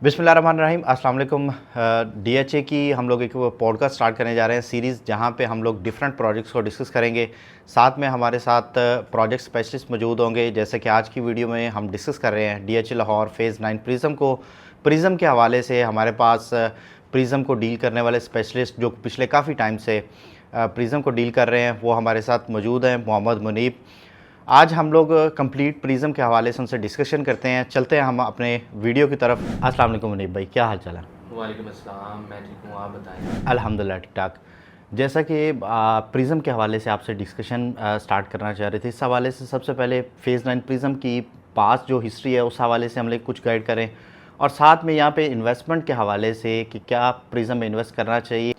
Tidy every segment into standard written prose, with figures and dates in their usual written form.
बिस्मिल्लाहिर्रहमानिर्रहीम अस्सलाम वालेकुम। डीएचए की हम लोग एक पॉडकास्ट स्टार्ट करने जा रहे हैं सीरीज़, जहां पे हम लोग डिफरेंट प्रोजेक्ट्स को डिस्कस करेंगे। साथ में हमारे साथ प्रोजेक्ट स्पेशलिस्ट मौजूद होंगे। जैसे कि आज की वीडियो में हम डिस्कस कर रहे हैं डीएचए लाहौर फ़ेज़ 9 प्रिज़म के हवाले से हमारे पास प्रिज़म को डील करने वाले स्पेशलिस्ट जो पिछले काफ़ी टाइम से प्रिज़म को डील कर रहे हैं वो हमारे साथ मौजूद हैं, मोहम्मद मुनीब। आज हम लोग कंप्लीट प्रिज़म के हवाले से उनसे डिस्कशन करते हैं। चलते हैं हम अपने वीडियो की तरफ। अस्सलाम वालेकुम मुनीब भाई, क्या हाल चाल है? वालेकुम अस्सलाम, मैं ठीक हूँ, आप बताएं। अल्हम्दुलिल्लाह ठीक ठाक। जैसा कि प्रिज़म के हवाले से आपसे डिस्कशन स्टार्ट करना चाह रहे थे, इस हवाले से सबसे पहले फ़ेज़ 9 प्रिज़म की पास जो हिस्ट्री है उस हवाले से हम लोग कुछ गाइड करें, और साथ में यहाँ पे इन्वेस्टमेंट के हवाले से कि क्या प्रिज़म में इन्वेस्ट करना चाहिए।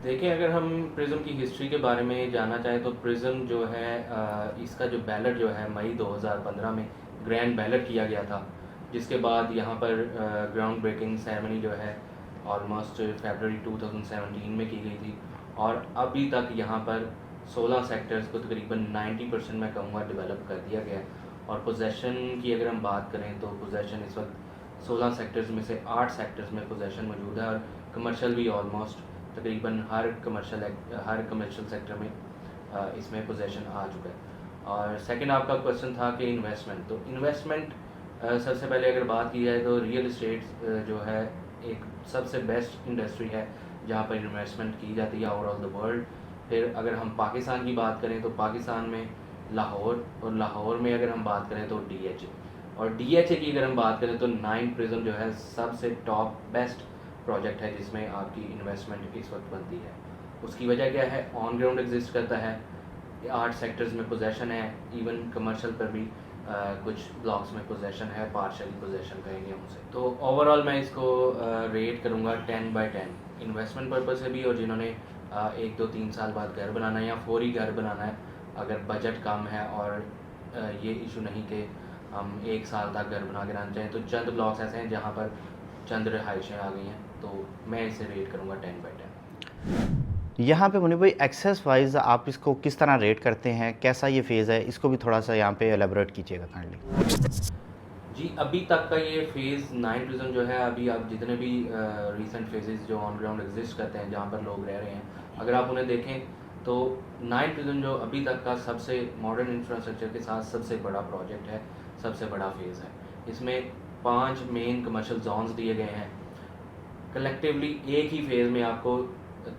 देखिए, अगर हम प्रिज्म की हिस्ट्री के बारे में जानना चाहें तो प्रिज्म जो है इसका जो बैलेट जो है मई 2015 में ग्रैंड बैलेट किया गया था, जिसके बाद यहाँ पर ग्राउंड ब्रेकिंग सेरेमनी जो है ऑलमोस्ट फरवरी 2017 में की गई थी, और अभी तक यहाँ पर 16 सेक्टर्स को तकरीबन 90% मैं कहूँगा डेवलप कर दिया गया है। और पोजेसन की अगर हम बात करें तो पोजेसन इस वक्त 16 सेक्टर्स में से 8 सेक्टर्स में पोजेसन मौजूद है, और कमर्शियल भी ऑलमोस्ट तकरीबन हर कमर्शियल सेक्टर में इसमें पोजेसन आ चुका है। और सेकंड आपका क्वेश्चन था कि इन्वेस्टमेंट, तो इन्वेस्टमेंट सबसे पहले अगर बात की जाए तो रियल इस्टेट जो है एक सबसे बेस्ट इंडस्ट्री है जहाँ पर इन्वेस्टमेंट की जाती है ओवरऑल द वर्ल्ड। फिर अगर हम पाकिस्तान की बात करें तो पाकिस्तान में लाहौर, और लाहौर में अगर हम बात करें तो डीएचए, और डीएचए की अगर हम बात करें तो 9 प्रिज्म जो है सबसे टॉप बेस्ट प्रोजेक्ट है जिसमें आपकी इन्वेस्टमेंट इस वक्त बनती है। उसकी वजह क्या है? ऑन ग्राउंड एग्जिस्ट करता है, 8 सेक्टर्स में पोजेसन है, इवन कमर्शियल पर भी कुछ ब्लॉक्स में पोजेसन है, पार्शियल पोजेसन कहेंगे हम उसे। तो ओवरऑल मैं इसको रेट करूँगा 10/10 इन्वेस्टमेंट पर्पज़ से भी, और जिन्होंने 1-2-3 साल बाद घर बनाना है या फौरी घर बनाना है, अगर बजट कम है और ये इशू नहीं कि हम 1 साल तक घर बना के रहना चाहें, तो चंद ब्लॉक्स ऐसे हैं जहाँ पर चंद रिहाइशें आ गई हैं, तो मैं इसे रेट करूँगा 10/10। यहाँ पे मुनीब भाई एक्सेस वाइज आप इसको किस तरह रेट करते हैं, कैसा ये फ़ेज़ है, इसको भी थोड़ा सा यहाँ पे एलेबोरेट कीजिएगा काइंडली। जी, अभी तक का ये फ़ेज़ 9 प्रिज़म जो है, अभी आप जितने भी रीसेंट फेजेस जो ऑन ग्राउंड एग्जिस्ट करते हैं जहाँ पर लोग रह रहे हैं, अगर आप उन्हें देखें तो 9 प्रिज़म जो अभी तक का सबसे मॉडर्न इंफ्रास्ट्रक्चर के साथ सबसे बड़ा प्रोजेक्ट है, सबसे बड़ा फेज़ है। इसमें 5 मेन कमर्शियल जोन्स दिए गए हैं। कलेक्टिवली एक ही फेज़ में आपको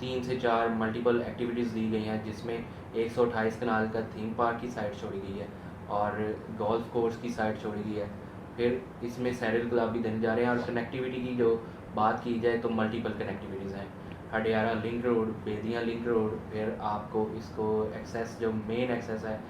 3 से 4 मल्टीपल एक्टिविटीज़ दी गई हैं, जिसमें 128 कनाल का थीम पार्क की साइट छोड़ी गई है और गोल्फ कोर्स की साइट छोड़ी गई है। फिर इसमें सैरल क्लब भी देने जा रहे हैं, और कनेक्टिविटी की जो बात की जाए तो मल्टीपल कनेक्टिविटीज़ हैं। Hudiara link road, बेदियाँ link road, फिर आपको इसको एक्सेस जो मेन एक्सेस है,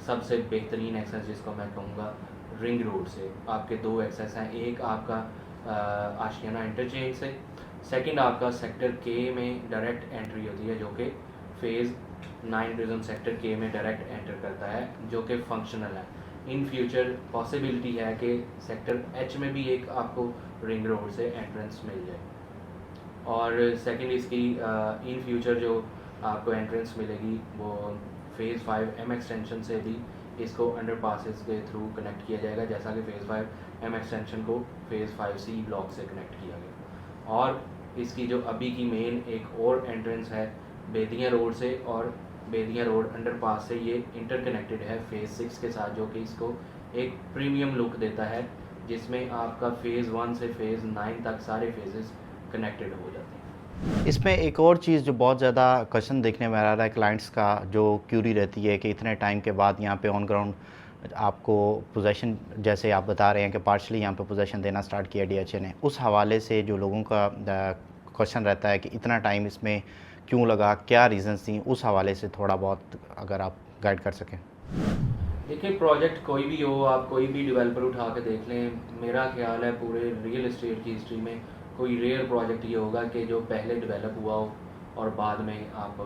सबसे बेहतरीन एक्सेस जिसको मैं कहूँगा रिंग रोड से आपके 2 एक्सेस हैं। एक आपका आशियाना इंटरचेंज से, सेकंड आपका सेक्टर के में डायरेक्ट एंट्री होती है, जो कि फ़ेज़ 9 प्रिज्म सेक्टर के में डायरेक्ट एंटर करता है, जो कि फंक्शनल है। इन फ्यूचर पॉसिबिलिटी है कि सेक्टर एच में भी एक आपको रिंग रोड से एंट्रेंस मिल जाए। और सेकंड इसकी इन फ्यूचर जो आपको एंट्रेंस मिलेगी वो फ़ेज़ 5 एम एक्सटेंशन से भी इसको अंडर पासिस के थ्रू कनेक्ट किया जाएगा, जैसा कि फ़ेज़ 5 एम एक्सटेंशन को फ़ेज़ 5C ब्लॉक से कनेक्ट किया गया। और इसकी जो अभी की मेन एक और एंट्रेंस है बेदियाँ रोड से, और बेदियाँ रोड अंडरपास से ये इंटरकनेक्टेड है फ़ेज़ 6 के साथ, जो कि इसको एक प्रीमियम लुक देता है, जिसमें आपका फ़ेज़ 1 से फ़ेज़ 9 तक सारे फेजेस कनेक्टेड हो जाते हैं। इसमें एक और चीज़ जो बहुत ज़्यादा क्वेश्चन देखने में आ रहा है क्लाइंट्स का, जो क्यूरी रहती है कि इतने टाइम के बाद यहाँ पे ऑन ग्राउंड आपको पोजेसन, जैसे आप बता रहे हैं कि पार्शली यहाँ पे पोजेसन देना स्टार्ट किया डीएचए ने, उस हवाले से जो लोगों का क्वेश्चन रहता है कि इतना टाइम इसमें क्यों लगा, क्या रीज़न्स थी, उस हवाले से थोड़ा बहुत अगर आप गाइड कर सकें। देखिए, प्रोजेक्ट कोई भी हो, आप कोई भी डेवलपर उठा के देख लें, मेरा ख्याल है पूरे रियल इस्टेट की हिस्ट्री में कोई रेयर प्रोजेक्ट ये होगा कि जो पहले डेवलप हुआ हो और बाद में आप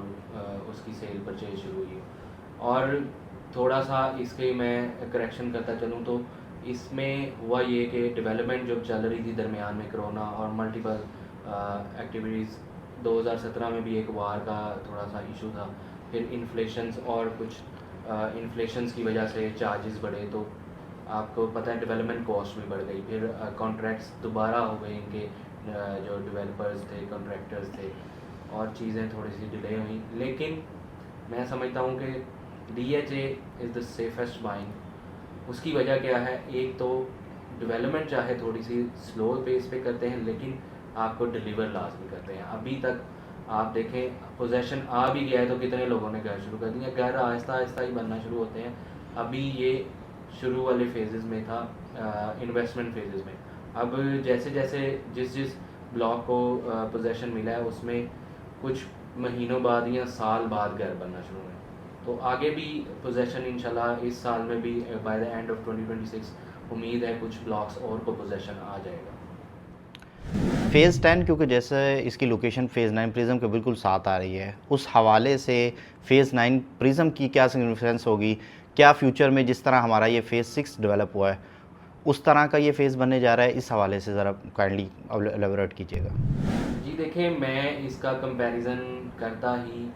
उसकी सेल परचेज शुरू हुई हो। और थोड़ा सा इसके मैं करेक्शन करता चलूँ तो इसमें हुआ ये कि डेवलपमेंट जब चल रही थी दरमियान में कोरोना और मल्टीपल एक्टिविटीज़, 2017 में भी एक वार का थोड़ा सा इशू था, फिर इन्फ्लेशंस और कुछ इन्फ्लेशंस की वजह से चार्जेस बढ़े, तो आपको पता है डेवलपमेंट कॉस्ट भी बढ़ गई, फिर कॉन्ट्रैक्ट्स दोबारा हो गए इनके, जो डेवलपर्स थे, कॉन्ट्रैक्टर्स थे, और चीज़ें थोड़ी सी डिले हुई। लेकिन मैं समझता हूँ कि DHA is the safest buying. उसकी वजह क्या है, एक तो डेवलपमेंट चाहे थोड़ी सी स्लो पेस पे करते हैं, लेकिन आपको डिलीवर लाजमी करते हैं। अभी तक आप देखें, पोजेशन आ भी गया है तो कितने लोगों ने घर शुरू कर दिया। घर आहिस्ता आहिस्ता ही बनना शुरू होते हैं। अभी ये शुरू वाले फेजेस में था, इन्वेस्टमेंट फेजेस में। अब जैसे जैसे जिस ब्लॉक को पोजेशन मिला है, उसमें कुछ महीनों बाद या साल बाद घर बनना शुरू हुए। तो आगे भी पोजेशन इंशाल्लाह इस साल में भी बाय द एंड ऑफ 2026 उम्मीद है कुछ ब्लॉक्स और को पोजेशन आ जाएगा। फ़ेज़ 10 क्योंकि जैसे इसकी लोकेशन फ़ेज़ 9 प्रिज़म के बिल्कुल साथ आ रही है, उस हवाले से फ़ेज़ 9 प्रिज़म की क्या सिग्निफिकेंस होगी? क्या फ्यूचर में जिस तरह हमारा ये फ़ेज़ 6 डेवलप हुआ है, उस तरह का ये फ़ेज़ बनने जा रहा है? इस हवाले से ज़रा काइंडली एलैबोरेट कीजिएगा। जी देखें, मैं इसका कंपैरिजन करता ही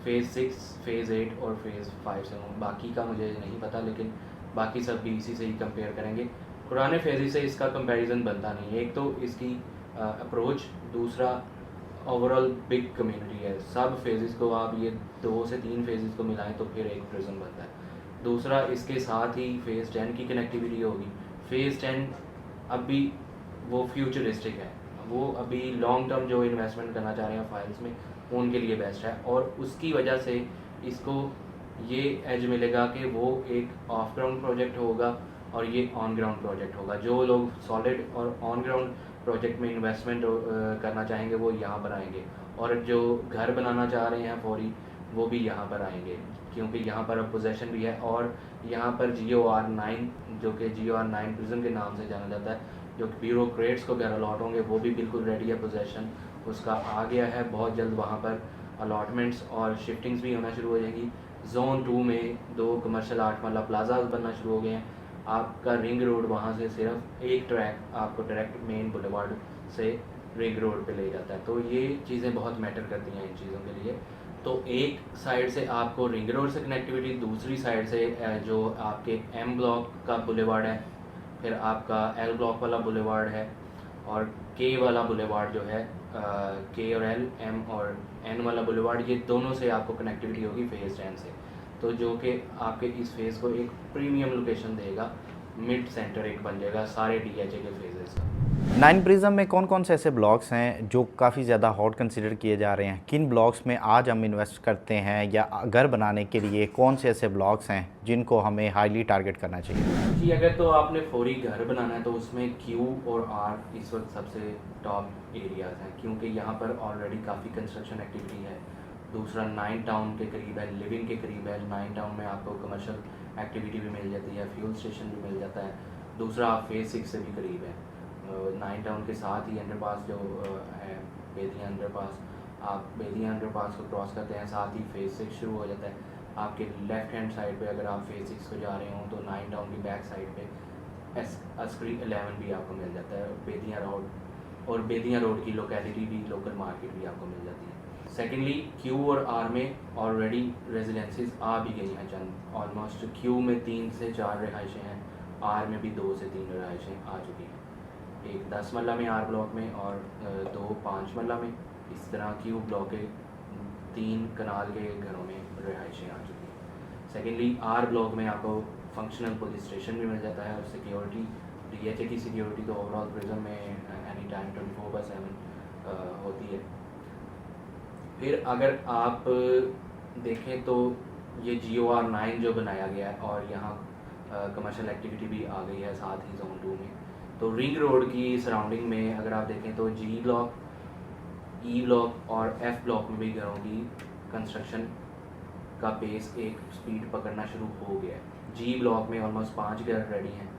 फ़ेज़ 6, फ़ेज़ 8 और फ़ेज़ 5 से हूँ। बाकी का मुझे नहीं पता, लेकिन बाकी सब भी इसी से ही कंपेयर करेंगे। पुराने फेजेस से इसका कंपैरिजन बनता नहीं है। एक तो इसकी अप्रोच, दूसरा ओवरऑल बिग कम्युनिटी है। सब फेजेस को आप ये 2 से 3 फेजेस को मिलाएं तो फिर एक प्रिज्म बनता है। दूसरा, इसके साथ ही फ़ेज़ 10 की कनेक्टिविटी होगी। फ़ेज़ 10 अभी वो फ्यूचरिस्टिक है, वो अभी लॉन्ग टर्म जो इन्वेस्टमेंट करना चाह रहे हैं फाइल्स में, उनके लिए बेस्ट है। और उसकी वजह से इसको ये एज मिलेगा कि वो एक ऑफ ग्राउंड प्रोजेक्ट होगा और ये ऑन ग्राउंड प्रोजेक्ट होगा। जो लोग सॉलिड और ऑन ग्राउंड प्रोजेक्ट में इन्वेस्टमेंट करना चाहेंगे वो यहाँ पर आएंगे, और जो घर बनाना चाह रहे हैं फौरी, वो भी यहाँ पर आएंगे, क्योंकि यहाँ पर अब पोजेशन भी है। और यहाँ पर GOR9, जो कि GOR9 प्रिज्म के नाम से जाना जाता है, जो ब्यूरोक्रेट्स को घर अलॉट होंगे, वो भी बिल्कुल रेडी है। पोजेशन उसका आ गया है, बहुत जल्द वहाँ पर अलॉटमेंट्स और शिफ्टिंग्स भी होना शुरू हो जाएंगी। जोन 2 में 2 कमर्शियल 8 मरला प्लाजाज बनना शुरू हो गए हैं। आपका रिंग रोड वहाँ से सिर्फ एक ट्रैक आपको डायरेक्ट मेन बुलेवार्ड से रिंग रोड पे ले जाता है। तो ये चीज़ें बहुत मैटर करती हैं इन चीज़ों के लिए। तो एक साइड से आपको रिंग रोड से कनेक्टिविटी, दूसरी साइड से जो आपके M ब्लॉक का बुलेवार्ड है, फिर आपका L ब्लॉक वाला बुलेवार्ड है, और K वाला बुलेवार्ड जो है, K और L, M और N वाला बुलेवार्ड, ये दोनों से आपको कनेक्टिविटी होगी फ़ेज़ 10 से। तो जो कि आपके इस फेज़ को एक प्रीमियम लोकेशन देगा, मिड सेंटर एक बन जाएगा सारे DHA के फेजेस का। 9 प्रिज़म में कौन कौन से ऐसे ब्लॉक्स हैं जो काफ़ी ज़्यादा हॉट कंसिडर किए जा रहे हैं? किन ब्लॉक्स में आज हम इन्वेस्ट करते हैं, या घर बनाने के लिए कौन से ऐसे ब्लॉक्स हैं जिनको हमें हाईली टारगेट करना चाहिए? जी, अगर तो आपने फौरी घर बनाना है तो उसमें Q और R इस वक्त सबसे टॉप एरियाज़ हैं, क्योंकि यहाँ पर ऑलरेडी काफ़ी कंस्ट्रक्शन एक्टिविटी है। दूसरा 9 टाउन के करीब है, लिविंग के करीब है। 9 टाउन में आपको कमर्शियल एक्टिविटी भी मिल जाती है, फ्यूल स्टेशन भी मिल जाता है। दूसरा, आप फ़ेज़ 6 से भी करीब है। 9 टाउन के साथ ही अंडरपास जो है, बेदिया अंडरपास, आप बेदिया अंडरपास को क्रॉस करते हैं, साथ ही फ़ेज़ 6 शुरू हो जाता है। आपके लेफ़्ट हैंड साइड पे अगर आप फ़ेज़ 6 को जा रहे हों तो 9 टाउन की बैक साइड पे अस्करी 11 भी आपको मिल जाता है, बेदिया रोड, और बेदिया रोड की लोकेलिटी भी, लोकल मार्केट भी आपको मिल जाती है। सेकेंडली, Q और R में ऑलरेडी रेजिडेंसीज आ भी गई हैं चंद। ऑलमोस्ट Q में 3 से 4 रिहाइशें हैं, R में भी 2 से 3 रिहाइशें आ चुकी हैं। एक 10 मरला में R ब्लॉक में, और 2 5 मरला में। इस तरह Q ब्लॉक के 3 कनाल के घरों में रिहाइशें आ चुकी हैं। सेकेंडली, R ब्लॉक में आपको फंक्शनल पुलिस स्टेशन भी मिल जाता है, और सिक्योरिटी, DHA की सिक्योरिटी तो ओवरऑल प्रिज्म में एनी टाइम 24/7 होती है। फिर अगर आप देखें तो ये GOR9 जो बनाया गया है, और यहाँ कमर्शियल एक्टिविटी भी आ गई है साथ ही जोन 2 में। तो रिंग रोड की सराउंडिंग में अगर आप देखें तो G ब्लॉक, E ब्लॉक और F ब्लॉक में भी घरों की कंस्ट्रक्शन का पेस एक स्पीड पकड़ना शुरू हो गया है। G ब्लॉक में ऑलमोस्ट 5 घर रेडी हैं,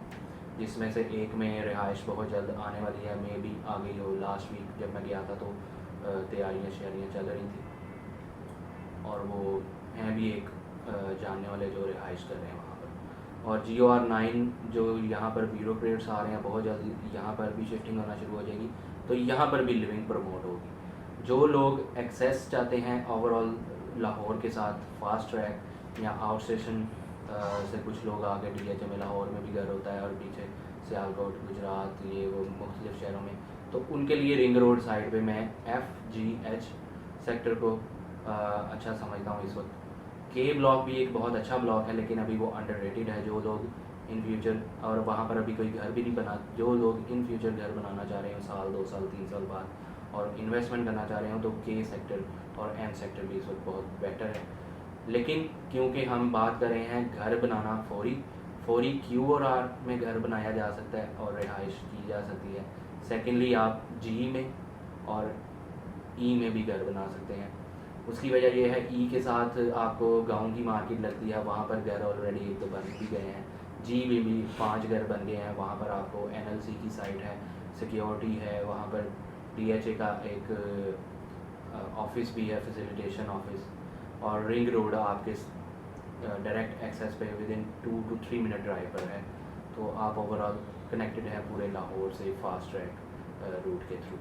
जिसमें से एक में रिहाइश बहुत जल्द आने वाली है, मे भी आ गई हो। लास्ट वीक जब मैं गया था तो तैयारियाँ शैयारियाँ चल रही थी, और वो हैं भी एक जानने वाले जो रिहाइश कर रहे हैं वहाँ पर। और GOR9 जो यहाँ पर ब्यूरोक्रेट्स आ रहे हैं, बहुत जल्द यहाँ पर भी शिफ्टिंग होना शुरू हो जाएगी, तो यहाँ पर भी लिविंग प्रमोट होगी। जो लोग एक्सेस चाहते हैं ओवरऑल लाहौर के साथ फास्ट ट्रैक या आउट स्टेशन से कुछ लोग आके DHA में लाहौर में भी घर होता है और पीछे सियालकोट, गुजरात, ये वो मुख्तलिफ शहरों में, तो उनके लिए रिंग रोड साइड पे मैं FGH सेक्टर को अच्छा समझता हूँ इस वक्त। के ब्लॉक भी एक बहुत अच्छा ब्लॉक है, लेकिन अभी वो अंडररेटेड है। जो लोग इन फ्यूचर, और वहाँ पर अभी कोई घर भी नहीं बना, जो लोग इन फ्यूचर घर बनाना चाह रहे हो साल 2 साल 3 साल बाद और इन्वेस्टमेंट करना चाह रहे हो, तो के सेक्टर और एम सेक्टर भी इस वक्त बहुत बेटर है। लेकिन क्योंकि हम बात कर रहे हैं घर बनाना फौरी Q और R में घर बनाया जा सकता है और रिहाइश की जा सकती है। सेकेंडली आप G में और E में भी घर बना सकते हैं। उसकी वजह यह है E के साथ आपको गांव की मार्केट लगती है, वहाँ पर घर ऑलरेडी एक तो बन भी गए हैं। G में भी 5 घर बन गए हैं, वहाँ पर आपको NLC की साइट है, सिक्योरिटी है, वहाँ पर DHA का एक ऑफिस भी है, फैसिलिटेशन ऑफिस, और रिंग रोड आपके डायरेक्ट एक्सेस पे विदिन 2 to 3 मिनट ड्राइव पर है। तो आप ओवरऑल कनेक्टेड हैं पूरे लाहौर से फास्ट ट्रैक रूट के थ्रू।